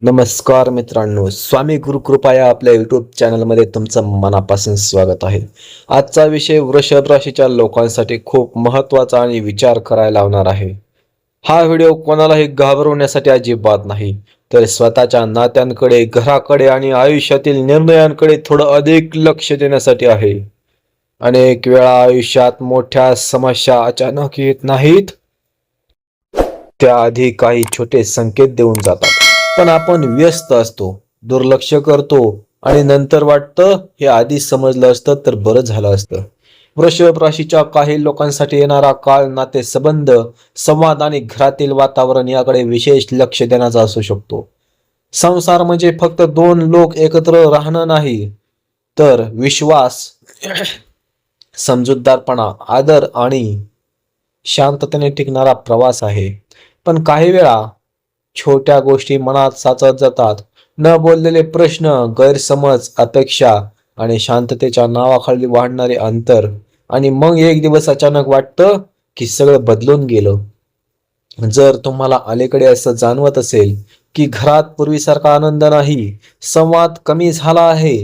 नमस्कार मित्रांनो, स्वामी गुरुकृपा या आपल्या युट्यूब चॅनलमध्ये तुमचं मनापासून स्वागत आहे. आजचा विषय वृषभ राशीच्या लोकांसाठी खूप महत्त्वाचा आणि विचार करायला लावणार आहे. हा व्हिडिओ कोणालाही घाबरवण्यासाठी अजिबात नाही, तर स्वतःच्या नात्यांकडे, घराकडे आणि आयुष्यातील निर्णयांकडे थोडं अधिक लक्ष देण्यासाठी आहे. अनेक वेळा आयुष्यात मोठ्या समस्या अचानक येत नाहीत, त्याआधी काही छोटे संकेत देऊन जातात. पण आपण व्यस्त असतो, दुर्लक्ष करतो आणि नंतर वाटतं हे आधी समजलं असतं तर बरं झालं असतं. वृषभ राशीच्या काही लोकांसाठी येणारा काळ नातेसंबंध, संवाद आणि घरातील वातावरण याकडे विशेष लक्ष देण्याचा असू शकतो. संसार म्हणजे फक्त दोन लोक एकत्र राहणं नाही, तर विश्वास, समजूतदारपणा, आदर आणि शांततेने टिकणारा प्रवास आहे. पण काही वेळा छोट्या गोष्टी मनात साचत जातात. न बोललेले प्रश्न, गैरसमज, अपेक्षा आणि शांततेच्या नावाखाली वाढणारे अंतर. आणि मग एक दिवस अचानक वाटतं की सगळं बदलून गेलं. जर तुम्हाला अलीकडे असं जाणवत असेल की घरात पूर्वीसारखा आनंद नाही, संवाद कमी झाला आहे,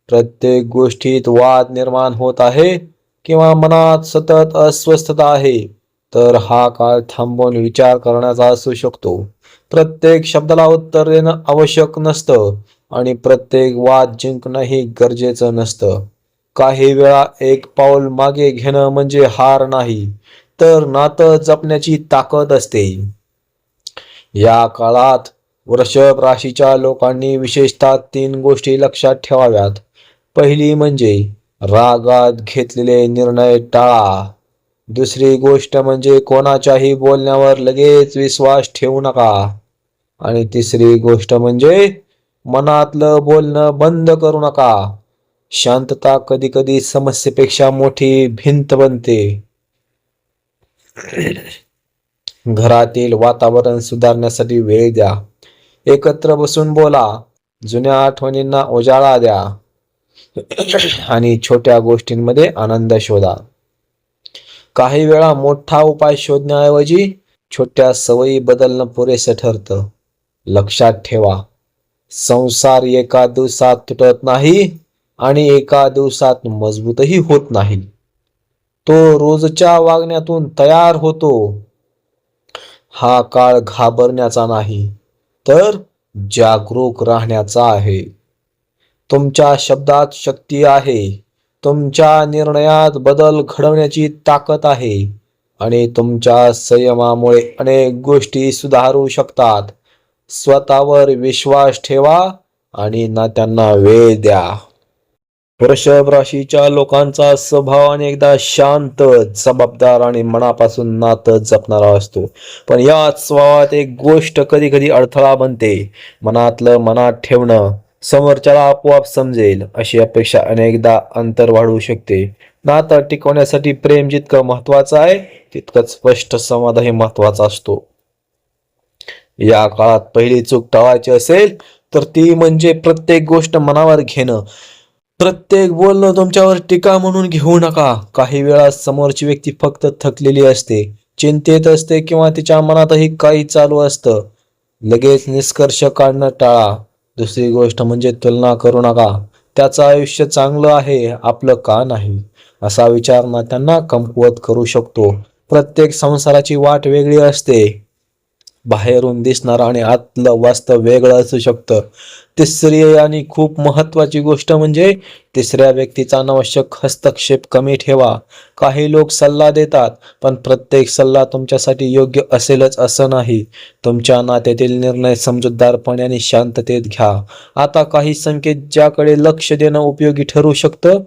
प्रत्येक गोष्टीत वाद निर्माण होत आहे किंवा मनात सतत अस्वस्थता आहे, तर हा काळ थांबवून विचार करण्याचा असू शकतो. प्रत्येक शब्दाला उत्तर देणं आवश्यक नसतं आणि प्रत्येक वाद जिंकणंही गरजेचं नसतं. काही वेळा एक पाऊल मागे घेणं म्हणजे हार नाही, तर नातं जपण्याची ताकद असते. या काळात वृषभ राशीच्या लोकांनी विशेषतः 3 गोष्टी लक्षात ठेवाव्यात. पहिली म्हणजे रागात घेतलेले निर्णय टाळा. दुसरी गोष्ट म्हणजे कोणाच्याही बोलण्यावर लगेच विश्वास ठेवू नका. आणि तिसरी गोष्ट म्हणजे मनातलं बोलणं बंद करू नका. शांतता कधी कधी समस्येपेक्षा मोठी भिंत बनते. घरातील वातावरण सुधारण्यासाठी वेळ द्या. एकत्र बसून बोला. जुन्या आठवणींना उजाळा द्या आणि छोट्या गोष्टींमध्ये आनंद शोधा. काही वेळा मोठा उपाय शोधण्याऐवजी छोट्या सवयी बदलणं पुरेसं ठरतं. लक्षात ठेवा, संसार एका दिवसात तुटत नाही आणि एका दिवसात मजबूतही होत नाही. तो रोजच्या वागण्यातून तयार होतो. हा काळ घाबरण्याचा नाही, तर जागरूक राहण्याचा आहे. तुमच्या शब्दात शक्ती आहे. तुमच्या निर्णयात बदल घडवण्याची ताकद आहे आणि तुमच्या संयमामुळे अनेक गोष्टी सुधारू शकतात. स्वतःवर विश्वास ठेवा आणि नात्यांना वेळ द्या. वृषभ राशीच्या लोकांचा स्वभाव अनेकदा शांत, जबाबदार आणि मनापासून नातं जपणारा असतो. पण याच स्वभावात एक गोष्ट कधी कधी अडथळा बनते. मनातलं मनात ठेवणं. समोरच्याला आपोआप समजेल अशी अपेक्षा अनेकदा अंतर वाढवू शकते. नातं टिकवण्यासाठी प्रेम जितकं महत्वाचं आहे, तितकंच स्पष्ट संवादही महत्वाचा असतो. या काळात पहिली चूक टाळायची असेल तर ती म्हणजे प्रत्येक गोष्ट मनावर घेणं. प्रत्येक बोलणं तुमच्यावर टीका म्हणून घेऊ नका. काही वेळा समोरची व्यक्ती फक्त थकलेली असते, चिंतेत असते किंवा तिच्या मनातही काही चालू असतं. लगेच निष्कर्ष काढणं टाळा. दुसरी गोष्ट म्हणजे तुलना करू नका. त्याचं आयुष्य चांगलं आहे, आपलं का नाही, असा विचार नात्यांना कमकुवत करू शकतो. प्रत्येक संसाराची वाट वेगळी असते. बाहेरून दिसणारं आणि आतलं वास्तव वेगळं असू शकतं. तिसरी आणि खूप महत्वाची गोष्ट म्हणजे तिसऱ्या व्यक्तीचा अनावश्यक हस्तक्षेप कमी ठेवा. काही लोक सल्ला देतात, पण प्रत्येक सल्ला तुमच्यासाठी योग्य असेलच असं नाही. तुमच्या नात्यातील निर्णय समजूतदारपणे आणि शांततेत घ्या. आता काही संकेत ज्याकडे लक्ष देणं उपयोगी ठरू शकतं.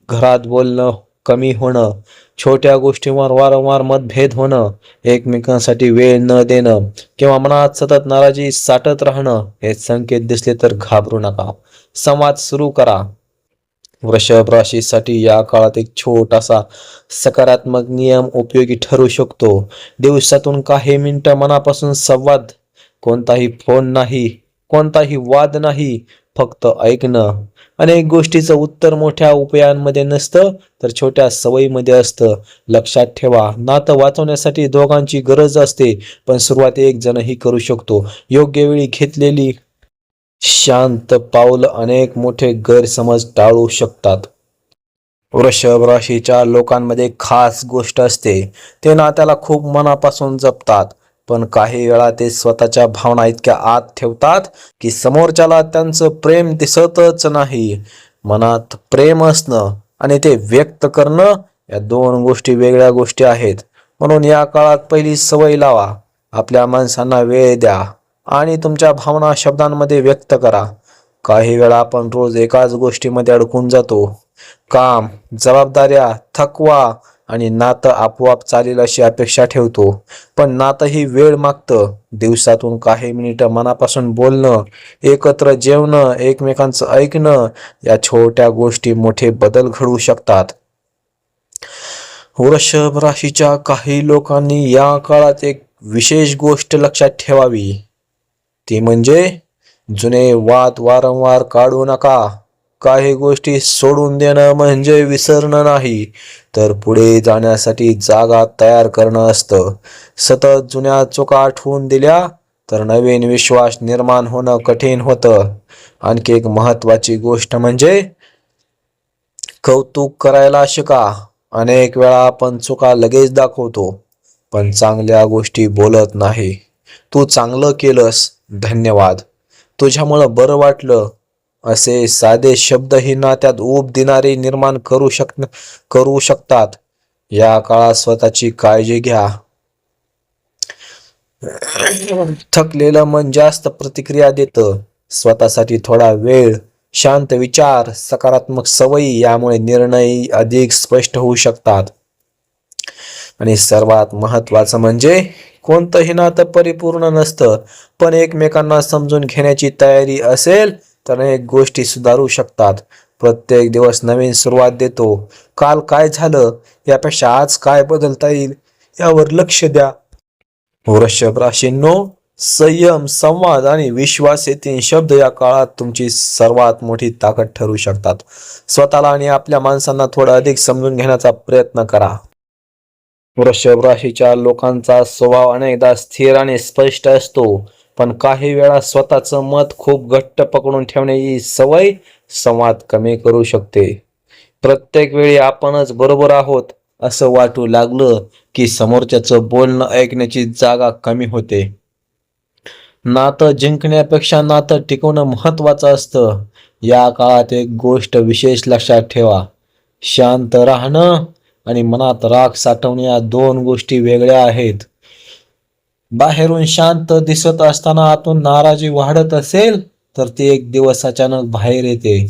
घरात बोलणं कमी होणं, छोट्या गोष्टींवर वारंवार मतभेद होणं, एकमेकांसाठी वेळ न देणं किंवा मनात सतत नाराजी साठत राहणं, हे संकेत दिसले तर घाबरू नका. संवाद सुरू करा. वृषभ राशीसाठी या काळात एक छोटासा सकारात्मक नियम उपयोगी ठरू शकतो. दिवसातून काही मिनिटं मनापासून संवाद. कोणताही फोन नाही, कोणताही वाद नाही, फक्त ऐकणं. अनेक गोष्टीचं उत्तर मोठ्या उपायांमध्ये नसतं, तर छोट्या सवयीमध्ये असतं. लक्षात ठेवा, नातं वाचवण्यासाठी दोघांची गरज असते, पण सुरुवात एक जणही करू शकतो. योग्य वेळी घेतलेली शांत पाऊल अनेक मोठे गैरसमज टाळू शकतात. वृषभ राशीच्या लोकांमध्ये खास गोष्ट असते, ते नात्याला खूप मनापासून जपतात. पण काही वेळा ते स्वतःच्या भावना इतक्या आत ठेवतात की समोरच्याला त्यांचं प्रेम दिसतच नाही. मनात प्रेम असणं आणि ते व्यक्त करणं या दोन गोष्टी वेगळ्या गोष्टी आहेत. म्हणून या काळात पहिली सवय लावा, आपल्या माणसांना वेळ द्या आणि तुमच्या भावना शब्दांमध्ये व्यक्त करा. काही वेळा आपण रोज एकाच गोष्टीमध्ये अडकून जातो. काम, जबाबदाऱ्या, थकवा आणि नातं आपोआप चालेल अशी अपेक्षा ठेवतो. पण नातं ही वेळ मागतं. दिवसातून काही मिनिटं मनापासून बोलणं, एकत्र जेवणं, एकमेकांचं ऐकणं, या छोट्या गोष्टी मोठे बदल घडवू शकतात. वृषभ राशीच्या काही लोकांनी या काळात एक विशेष गोष्ट लक्षात ठेवावी, ती म्हणजे जुने वाद वारंवार काढू नका. काही गोष्टी सोडून देणं म्हणजे विसरणं नाही, तर पुढे जाण्यासाठी जागा तयार करणं असतं. सतत जुन्या चुका आठवून दिल्या तर नवीन विश्वास निर्माण होणं कठीण होतं. आणखी एक महत्त्वाची गोष्ट म्हणजे कौतुक करायला शिका. अनेक वेळा आपण चुका लगेच दाखवतो, पण चांगल्या गोष्टी बोलत नाही. तू चांगलं केलंस, धन्यवाद, तुझ्यामुळं बरं वाटलं, असे साधे शब्दही नात्यात ऊब देणारे निर्माण करू शकतात. या काळात स्वतःची काळजी घ्या. थकलेलं मन जास्त प्रतिक्रिया देतं. स्वतःसाठी थोडा वेळ, शांत विचार, सकारात्मक सवयी यामुळे निर्णय अधिक स्पष्ट होऊ शकतात. आणि सर्वात महत्त्वाचं म्हणजे कोणतंही नातं परिपूर्ण नसतं, पण एकमेकांना समजून घेण्याची तयारी असेल तर अनेक गोष्टी सुधारू शकतात. प्रत्येक दिवस नवीन सुरुवात देतो. काल काय झालं यापेक्षा आज काय बदलता येईल यावर लक्ष द्या. वृषभ राशींनो, संयम, संवाद आणि विश्वास हे तीन शब्द या काळात तुमची सर्वात मोठी ताकद ठरू शकतात. स्वतःला आणि आपल्या माणसांना थोडं अधिक समजून घेण्याचा प्रयत्न करा. वृषभ राशीच्या लोकांचा स्वभाव अनेकदा स्थिर आणि स्पष्ट असतो, पण काही वेळा स्वतःचं मत खूप घट्ट पकडून ठेवण्याची सवय संवाद कमी करू शकते. प्रत्येक वेळी आपणच बरोबर आहोत असं वाटू लागलं की समोरच्याचं बोलणं ऐकण्याची जागा कमी होते. नातं जिंकण्यापेक्षा नातं टिकवणं महत्वाचं असतं. या काळात एक गोष्ट विशेष लक्षात ठेवा, शांत राहणं आणि मनात राग साठवणे या दोन गोष्टी वेगळ्या आहेत. बाहेरून शांत दिसत असताना आतून नाराजी वाढत असेल तर ती एक दिवस अचानक बाहेर येते.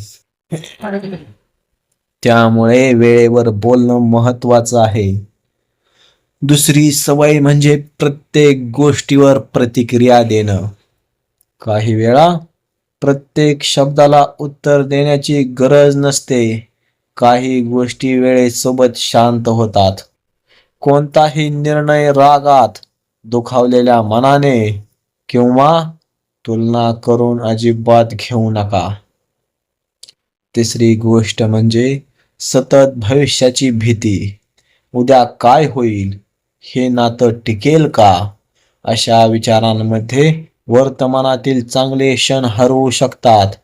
त्यामुळे वेळेवर बोलणं महत्वाचं आहे. दुसरी सवय म्हणजे प्रत्येक गोष्टीवर प्रतिक्रिया देणं. काही वेळा प्रत्येक शब्दाला उत्तर देण्याची गरज नसते. काही गोष्टी वेळेसोबत शांत होतात. कोणताही निर्णय रागात, दुखावलेल्या मनाने किंवा तुलना करून अजिबात घेऊ नका. तिसरी गोष्ट म्हणजे सतत भविष्याची भीती. उद्या काय होईल, हे नातं टिकेल का, अशा विचारांमध्ये वर्तमानातील चांगले क्षण हरवू शकतात.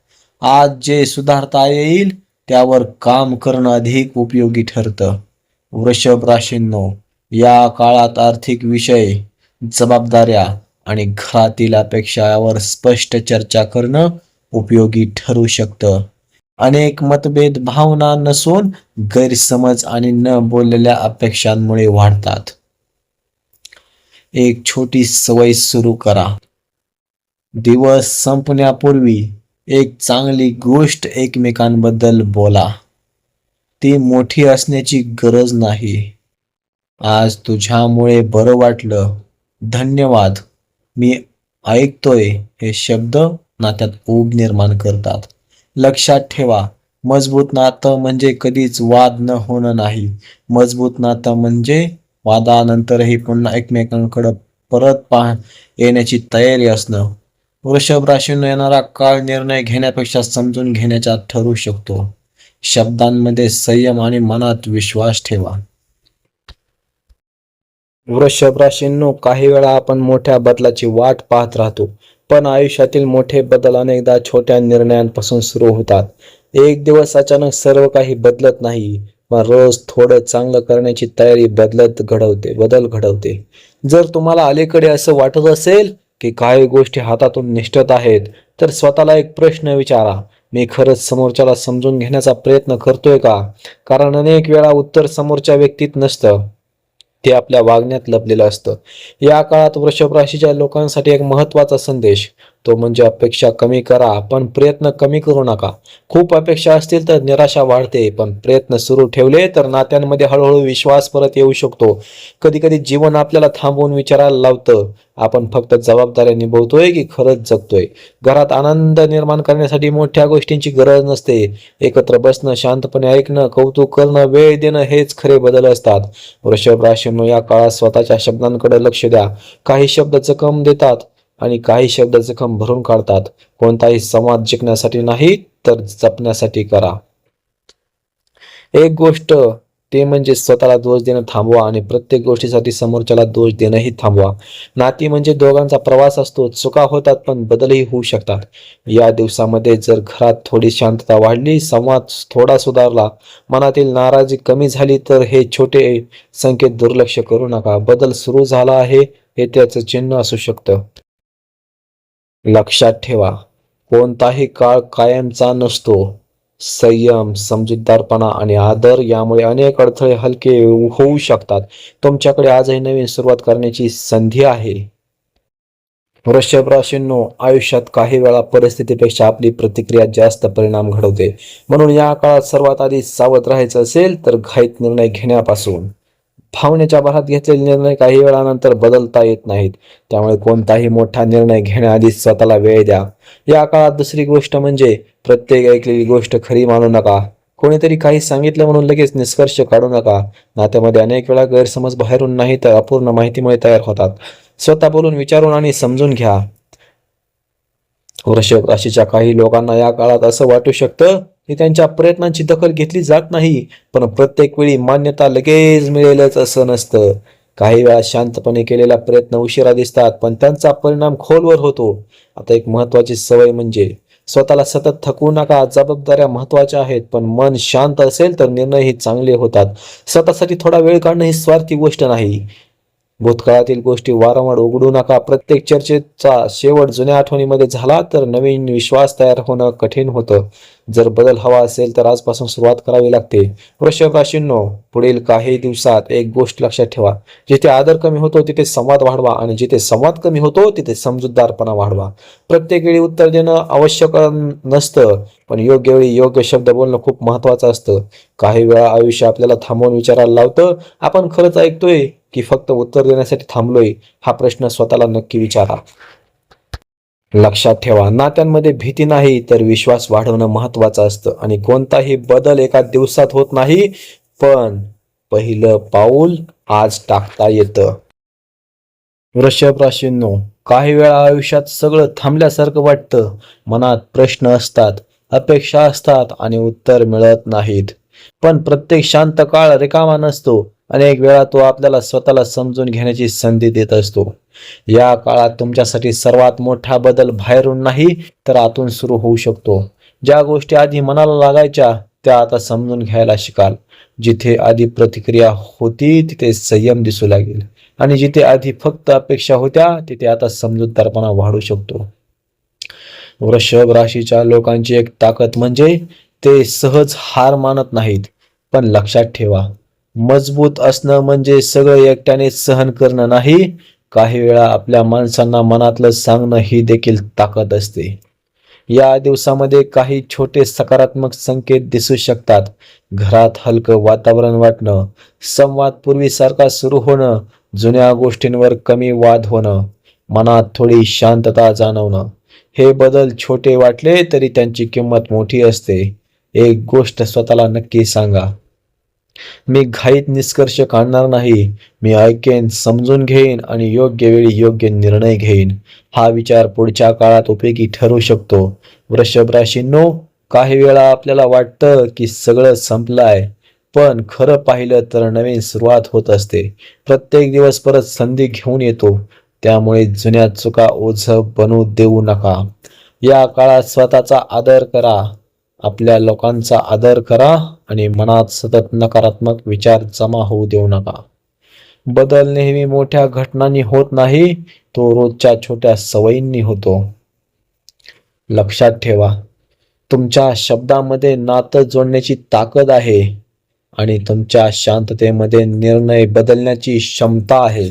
आज जे सुधारता येईल त्यावर काम करणं अधिक उपयोगी ठरतं. वृषभ राशींनो, या काळात आर्थिक विषय, जबाबदाऱ्या आणि घरातील अपेक्षा यावर स्पष्ट चर्चा करणं उपयोगी ठरू शकतं. अनेक मतभेद भावना नसून गैरसमज आणि न बोललेल्या अपेक्षांमुळे वाढतात. एक छोटी सवय सुरू करा. दिवस संपण्यापूर्वी एक चांगली गोष्ट एकमेकांबद्दल बोला. ती मोठी असण्याची गरज नाही. आज तुझ्यामुळे बरं वाटलं, धन्यवाद, मी ऐकतोय, हे शब्द नात्यात ऊब निर्माण करतात. लक्षात ठेवा, मजबूत नातं म्हणजे कधीच वाद न होणं नाही. मजबूत नातं म्हणजे वादानंतरही पुन्हा एकमेकांकडे परत येण्याची तयारी असणं. वृषभ राशीने येणारा काळ निर्णय घेण्यापेक्षा समजून घेण्याचा ठरू शकतो. शब्दांमध्ये संयम आणि मनात विश्वास ठेवा. वृषभ राशींनो, काही वेळा आपण मोठ्या बदलाची वाट पाहत राहतो, पण आयुष्यातील मोठे बदल अनेकदा छोट्या निर्णयांपासून सुरू होतात. एक दिवस अचानक सर्व काही बदलत नाही, पण रोज थोडं चांगलं करण्याची तयारी बदल घडवते. जर तुम्हाला अलीकडे असं वाटत असेल की काही गोष्टी हातातून निसटत आहेत, तर स्वतःला एक प्रश्न विचारा, मी खरंच समोरच्याला समजून घेण्याचा प्रयत्न करतोय का? कारण अनेक वेळा उत्तर समोरच्या व्यक्तीत नसतं, ते आपल्या वागण्यात लपलेलं असतं. या काळात वृषभ राशीच्या लोकांसाठी एक महत्त्वाचा संदेश, तो म्हणजे अपेक्षा कमी करा, पण प्रयत्न कमी करू नका. खूप अपेक्षा असतील तर निराशा वाढते, पण प्रयत्न सुरू ठेवले तर नात्यांमध्ये हळूहळू विश्वास परत येऊ शकतो. कधी कधी जीवन आपल्याला थांबवून विचारायला लावतं, आपण फक्त जबाबदाऱ्या निभवतोय की खरंच जगतोय. घरात आनंद निर्माण करण्यासाठी मोठ्या गोष्टींची गरज नसते. एकत्र बसणं, शांतपणे ऐकणं, कौतुक करणं, वेळ देणं हेच खरे बदल असतात. वृषभ राशीनो, या काळात स्वतःच्या शब्दांकडे लक्ष द्या. काही शब्द जखम देतात आणि काही शब्द जखम भरून काढतात. कोणताही संवाद जिंकण्यासाठी नाही, तर जपण्यासाठी करा. एक गोष्ट, ते म्हणजे स्वतःला दोष देणं थांबवा आणि प्रत्येक गोष्टीसाठी समोरच्याला दोष देणंही थांबवा. नाती म्हणजे दोघांचा प्रवास असतो. चुका होतात, पण बदलही होऊ शकतात. या दिवसामध्ये जर घरात थोडी शांतता वाढली, संवाद थोडा सुधारला, मनातील नाराजी कमी झाली, तर हे छोटे संकेत दुर्लक्ष करू नका. बदल सुरू झाला आहे, हे त्याचं चिन्ह असू शकतं. लक्षात ठेवा, कोणताही काळ कायमचा नसतो. संयम, समजूतदारपणा आणि आदर यामुळे अनेक अडथळे हलके होऊ शकतात. तुमच्याकडे आजही नवीन सुरुवात करण्याची संधी आहे. वृषभ राशींनो, आयुष्यात काही वेळा परिस्थितीपेक्षा आपली प्रतिक्रिया जास्त परिणाम घडवते. म्हणून या काळात सर्वात आधी सावध राहायचं असेल तर घाईत निर्णय घेण्यापासून. भावनेच्या भरात घेतलेले निर्णय काही वेळानंतर बदलता येत नाहीत. त्यामुळे कोणताही मोठा निर्णय घेण्याआधी स्वतःला वेळ द्या. या काळात दुसरी गोष्ट म्हणजे प्रत्येक ऐकलेली गोष्ट खरी मानू नका. कोणीतरी काही सांगितलं म्हणून लगेच निष्कर्ष काढू नका. नात्यामध्ये अनेक वेळा गैरसमज बाहेरून नाही तर अपूर्ण माहितीमुळे तयार होतात. स्वतः बोलून, विचारून आणि समजून घ्या. वृषभ राशीच्या काही लोकांना या काळात असं वाटू शकतं की त्यांच्या प्रयत्नांची दखल घेतली जात नाही, पण प्रत्येक वेळी मान्यता लगेच मिळेलच असं नसतं. काही वेळा शांतपणे केलेला प्रयत्न उशिरा दिसतात, पण त्यांचा परिणाम खोलवर होतो. आता एक महत्वाची सवय म्हणजे स्वतःला सतत थकवू नका. जबाबदाऱ्या महत्वाच्या आहेत, पण मन शांत असेल तर निर्णयही चांगले होतात. स्वतःसाठी थोडा वेळ काढणं ही स्वार्थी गोष्ट नाही. भूतकाळातील गोष्टी वारंवार उघडू नका. प्रत्येक चर्चेचा शेवट जुन्या आठवणीमध्ये झाला तर नवीन विश्वास तयार होणं कठीण होतं. जर बदल हवा असेल तर आजपासून सुरुवात करावी लागते. वृषभ राशींनो, पुढील काही दिवसात एक गोष्ट लक्षात ठेवा, जिथे आदर कमी होतो तिथे संवाद वाढवा आणि जिथे संवाद कमी होतो तिथे समजूतदारपणा वाढवा. प्रत्येक वेळी उत्तर देणं आवश्यक नसतं, पण योग्य वेळी योग्य शब्द बोलणं खूप महत्वाचं असतं. काही वेळा आयुष्य आपल्याला थांबवून विचारायला लावतं, आपण खरंच ऐकतोय की फक्त उत्तर देण्यासाठी थांबलोय? हा प्रश्न स्वतःला नक्की विचारा. लक्षात ठेवा, नात्यांमध्ये भीती नाही तर विश्वास वाढवणं महत्वाचं असतं आणि कोणताही बदल एका दिवसात होत नाही, पण पहिलं पाऊल आज टाकता येतं. वृषभ राशींनो, काही वेळा आयुष्यात सगळं थांबल्यासारखं वाटतं. मनात प्रश्न असतात, अपेक्षा असतात आणि उत्तर मिळत नाहीत. पण प्रत्येक शांत काळ रिकामा नसतो. अनेक वेळा तो आपल्याला स्वतःला समजून घेण्याची संधी देत असतो. या काळात तुमच्यासाठी सर्वात मोठा बदल बाहेरून नाही तर आतून सुरू होऊ शकतो. ज्या गोष्टी आधी मनाला लागायच्या त्या आता समजून घ्यायला शिकाल. जिथे आधी प्रतिक्रिया होती तिथे संयम दिसू लागेल आणि जिथे आधी फक्त अपेक्षा होत्या तिथे आता समजूतदारपणा वाढू शकतो. वृषभ राशीच्या लोकांची एक ताकद म्हणजे ते सहज हार मानत नाहीत. पण लक्षात ठेवा, मजबूत असणं म्हणजे सगळं एकट्याने सहन करणं नाही. काही वेळा आपल्या माणसांना मनातलं सांगणं ही देखील ताकद असते. या दिवसामध्ये काही छोटे सकारात्मक संकेत दिसू शकतात. घरात हलकं वातावरण वाटणं, संवाद पूर्वीसारखा सुरू होणं, जुन्या गोष्टींवर कमी वाद होणं, मनात थोडी शांतता जाणवणं. हे बदल छोटे वाटले तरी त्यांची किंमत मोठी असते. एक गोष्ट स्वतःला नक्की सांगा, मी घाईत निष्कर्ष काढणार नाही. मी ऐकेन, समजून घेईन आणि योग्य वेळी योग्य निर्णय घेईन. हा विचार पुढच्या काळात उपयोगी ठरू शकतो. वृषभ राशींनो, काही वेळा आपल्याला वाटतं की सगळं संपलंय, पण खरं पाहिलं तर नवीन सुरुवात होत असते. प्रत्येक दिवस परत संधी घेऊन येतो. त्यामुळे जुन्या चुका ओझं बनू देऊ नका. या काळात स्वतःचा आदर करा, आपल्या लोकांचा आदर करा आणि मनात सतत नकारात्मक विचार जमा होऊ देऊ नका. बदल नेहमी मोठ्या घटनांनी होत नाही, तो रोजच्या छोट्या सवयींनी होतो. लक्षात ठेवा, तुमच्या शब्दामध्ये नातं जोडण्याची ताकद आहे आणि तुमच्या शांततेमध्ये निर्णय बदलण्याची क्षमता आहे.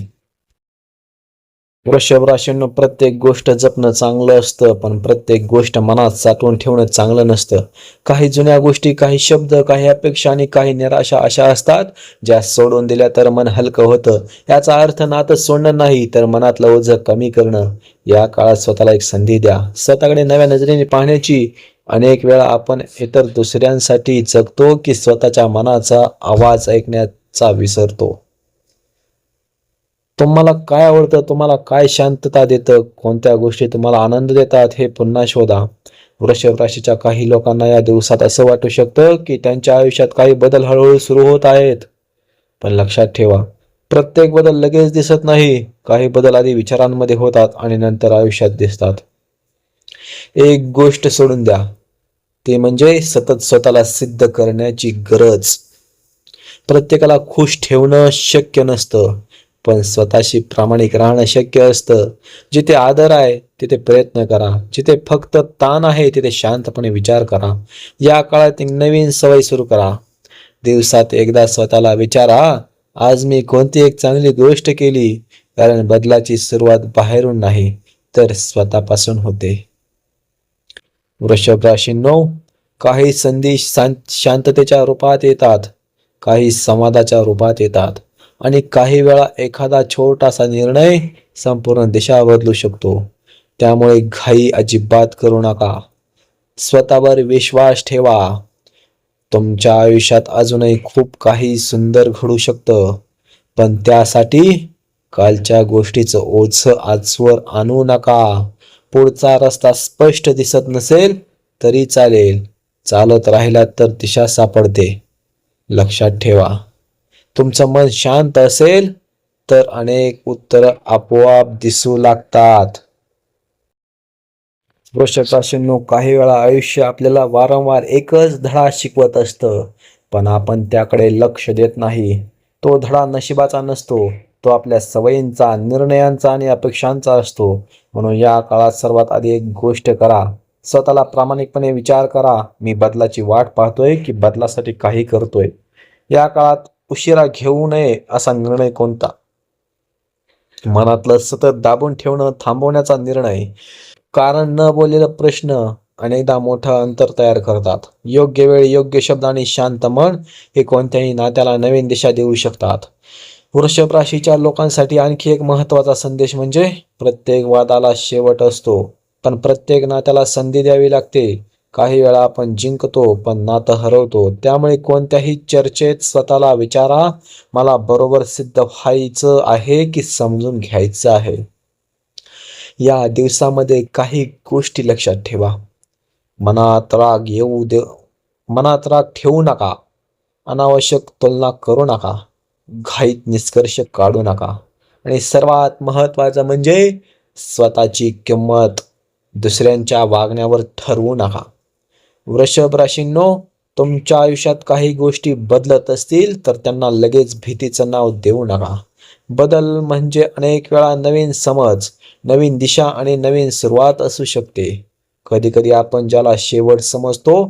वृषभ राशींनो, प्रत्येक गोष्ट जपणं चांगलं असतं, पण प्रत्येक गोष्ट मनात साठवून ठेवणं चांगलं नसतं. काही जुन्या गोष्टी, काही शब्द, काही अपेक्षा आणि काही निराशा अशा असतात ज्या सोडून दिल्या तर मन हलकं होतं. याचा अर्थ नातं सोडणं नाही, तर मनातलं ओझं कमी करणं. या काळात स्वतःला एक संधी द्या, स्वतःकडे नव्या नजरेने पाहण्याची. अनेक वेळा आपण इतर दुसऱ्यांसाठी जगतो की स्वतःच्या मनाचा आवाज ऐकण्याचा विसरतो. तुम्हाला काय आवडतं, तुम्हाला काय शांतता देतं, कोणत्या गोष्टी तुम्हाला आनंद देतात हे पुन्हा शोधा. वृषभ राशीच्या काही लोकांना या दिवसात असं वाटू शकतं की त्यांच्या आयुष्यात काही बदल हळूहळू सुरू होत आहेत. पण लक्षात ठेवा, प्रत्येक बदल लगेच दिसत नाही. काही बदल आधी विचारांमध्ये होतात आणि नंतर आयुष्यात दिसतात. एक गोष्ट सोडून द्या, ते म्हणजे सतत स्वतःला सिद्ध करण्याची गरज. प्रत्येकाला खुश ठेवणं शक्य नसतं, पण स्वतःशी प्रामाणिक राहणं शक्य असतं. जिथे आदर आहे तिथे प्रयत्न करा, जिथे फक्त ताण आहे तिथे शांतपणे विचार करा. या काळात एक नवीन सवय सुरू करा. दिवसात एकदा स्वतःला विचारा, आज मी कोणती एक चांगली गोष्ट केली. कारण बदलाची सुरुवात बाहेरून नाही, तर स्वतःपासून होते. वृषभ राशींनो, काही संधी शांततेच्या रूपात येतात, काही संवादाच्या रूपात येतात आणि काही वेळा एखादा छोटासा निर्णय संपूर्ण दिशा बदलू शकतो. त्यामुळे घाई अजिबात करू नका. स्वतःवर विश्वास ठेवा. तुमच्या आयुष्यात अजूनही खूप काही सुंदर घडू शकतं, पण त्यासाठी कालच्या गोष्टीचं ओझं आजवर आणू नका. पुढचा रस्ता स्पष्ट दिसत नसेल तरी चालेल, चालत राहिलात तर दिशा सापडते. लक्षात ठेवा, तुमचं मन शांत असेल तर अनेक उत्तरं आपोआप दिसू लागतात. वृषभ राशींनो, काही वेळा आयुष्य आपल्याला वारंवार एकच धडा शिकवत असतं, पण आपण त्याकडे लक्ष देत नाही. तो धडा नशिबाचा नसतो, तो आपल्या सवयींचा, निर्णयांचा आणि अपेक्षांचा असतो. म्हणून या काळात सर्वात आधी एक गोष्ट करा, स्वतःला प्रामाणिकपणे विचार करा, मी बदलाची वाट पाहतोय की बदलासाठी काही करतोय. या काळात उशिरा घेऊ नये असा निर्णय कोणता? मनातलं सतत दाबून ठेवणं थांबवण्याचा निर्णय. कारण न बोललेलं प्रश्न अनेकदा मोठं अंतर तयार करतात. योग्य वेळ, योग्य शब्द आणि शांत मन हे कोणत्याही नात्याला नवीन दिशा देऊ शकतात. वृषभ राशीच्या लोकांसाठी आणखी एक महत्त्वाचा संदेश म्हणजे प्रत्येक वादाला शेवट असतो, पण प्रत्येक नात्याला संधी द्यावी लागते. काही वेळा आपण जिंकतो पण नातं हरवतो. त्यामुळे कोणत्याही चर्चेत स्वतःला विचारा, मला बरोबर सिद्ध व्हायचं आहे की समजून घ्यायचं आहे. या दिवसामध्ये काही गोष्टी लक्षात ठेवा. मनात राग ठेवू नका, अनावश्यक तुलना करू नका, घाईत निष्कर्ष काढू नका आणि सर्वात महत्त्वाचं म्हणजे स्वतःची किंमत दुसऱ्यांच्या वागण्यावर ठरवू नका. वृषभ राशींनो, तुमच्या आयुष्यात काही गोष्टी बदलत असतील तर त्यांना लगेच भीतीचं नाव देऊ नका. बदल म्हणजे अनेक वेळा नवीन समज, नवीन दिशा आणि नवीन सुरुवात असू शकते. कधी कधी आपण ज्याला शेवट समजतो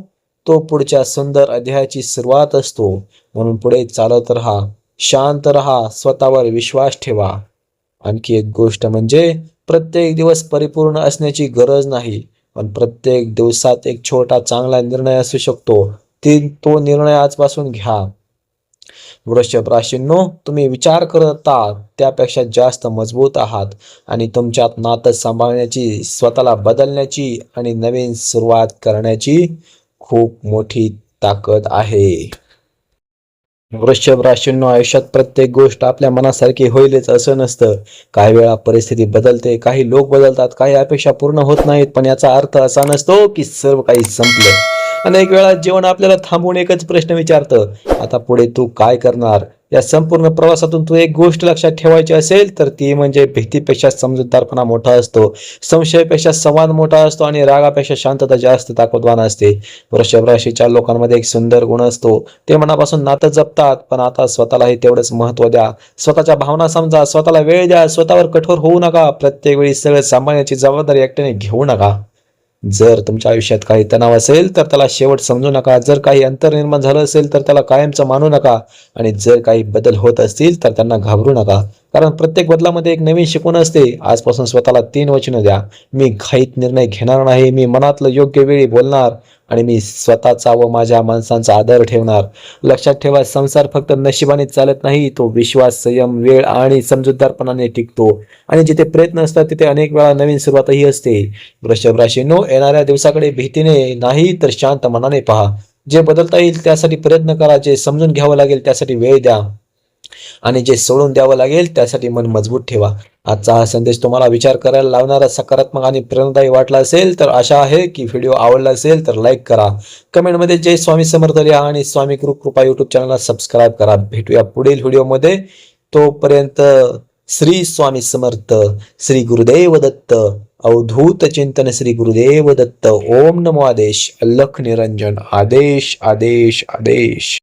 तो पुढच्या सुंदर अध्यायाची सुरुवात असतो. म्हणून पुढे चालत राहा, शांत राहा, स्वतःवर विश्वास ठेवा. आणखी एक गोष्ट म्हणजे प्रत्येक दिवस परिपूर्ण असण्याची गरज नाही, पण प्रत्येक दिवसात एक छोटा चांगला निर्णय असू शकतो. तो निर्णय आजपासून घ्या. वृषभ राशींनो, तुम्ही विचार करता त्यापेक्षा जास्त मजबूत आहात आणि तुमच्यात नातं सांभाळण्याची, स्वतःला बदलण्याची आणि नवीन सुरुवात करण्याची खूप मोठी ताकद आहे. वृषभ राशींनो, आयुष्यात प्रत्येक गोष्ट आपल्या मनासारखी होईलच असं नसतं. काही वेळा परिस्थिती बदलते, काही लोक बदलतात, काही अपेक्षा पूर्ण होत नाहीत, पण याचा अर्थ असा नसतो की सर्व काही संपलं. अनेक वेळा जीवन आपल्याला थांबवून एकच प्रश्न विचारतं, आता पुढे तू काय करणार? या संपूर्ण प्रवासातून तू एक गोष्ट लक्षात ठेवायची असेल तर ती म्हणजे भीतीपेक्षा समजूतदारपणा मोठा असतो, संशयापेक्षा संवाद मोठा असतो आणि रागापेक्षा शांतता जास्त ताकदवान असते. वृषभ राशीच्या लोकांमध्ये एक सुंदर गुण असतो, ते मनापासून नातं जपतात, पण आता स्वतःलाही तेवढंच महत्त्व द्या. स्वतःच्या भावना समजा, स्वतःला वेळ द्या, स्वतःवर कठोर होऊ नका. प्रत्येक वेळी सगळं सांभाळण्याची जबाबदारी एकट्याने घेऊ नका. जर तुमच्या आयुष्यात काही तणाव असेल तर त्याला शेवट समजू नका. जर काही अंतर निर्माण झालं असेल तर त्याला कायमचं मानू नका. आणि जर काही बदल होत असतील तर त्यांना घाबरू नका. कारण प्रत्येक बदलामध्ये एक नवीन शिकवण असते. आजपासून स्वतःला 3 वचनं द्या. मी घाईत निर्णय घेणार नाही. मी मनातलं योग्य वेळी बोलणार. आणि मी स्वतःचा व माझ्या माणसांचा आदर ठेवणार. लक्षात ठेवा, संसार फक्त नशिबाने चालत नाही, तो विश्वास, संयम, वेळ आणि समजूतदारपणाने टिकतो. आणि जिथे प्रयत्न असतात तिथे अनेक वेळा नवीन सुरुवातही असते. वृषभ राशीनो, येणाऱ्या दिवसाकडे भीतीने नाही तर शांत मनाने पहा. जे बदलता येईल त्यासाठी प्रयत्न करा. जे समजून घ्यावं लागेल त्यासाठी वेळ द्या. आणि जे सोडून द्यावं लागेल त्यासाठी मन मजबूत ठेवा. आजचा हा संदेश तुम्हाला विचार करायला लावणारा, सकारात्मक आणि प्रेरणादायी वाटला असेल तर आशा आहे की व्हिडिओ आवडला असेल तर लाईक करा, कमेंटमध्ये जय स्वामी समर्थ लिहा आणि स्वामी गुरु कृपा युट्यूब चॅनलला सबस्क्राईब करा. भेटूया पुढील व्हिडिओमध्ये. तोपर्यंत श्री स्वामी समर्थ. श्री गुरुदेव दत्त. अवधूत चिंतन. श्री गुरुदेव दत्त. ओम नमो आदेश. अलख निरंजन. आदेश आदेश आदेश.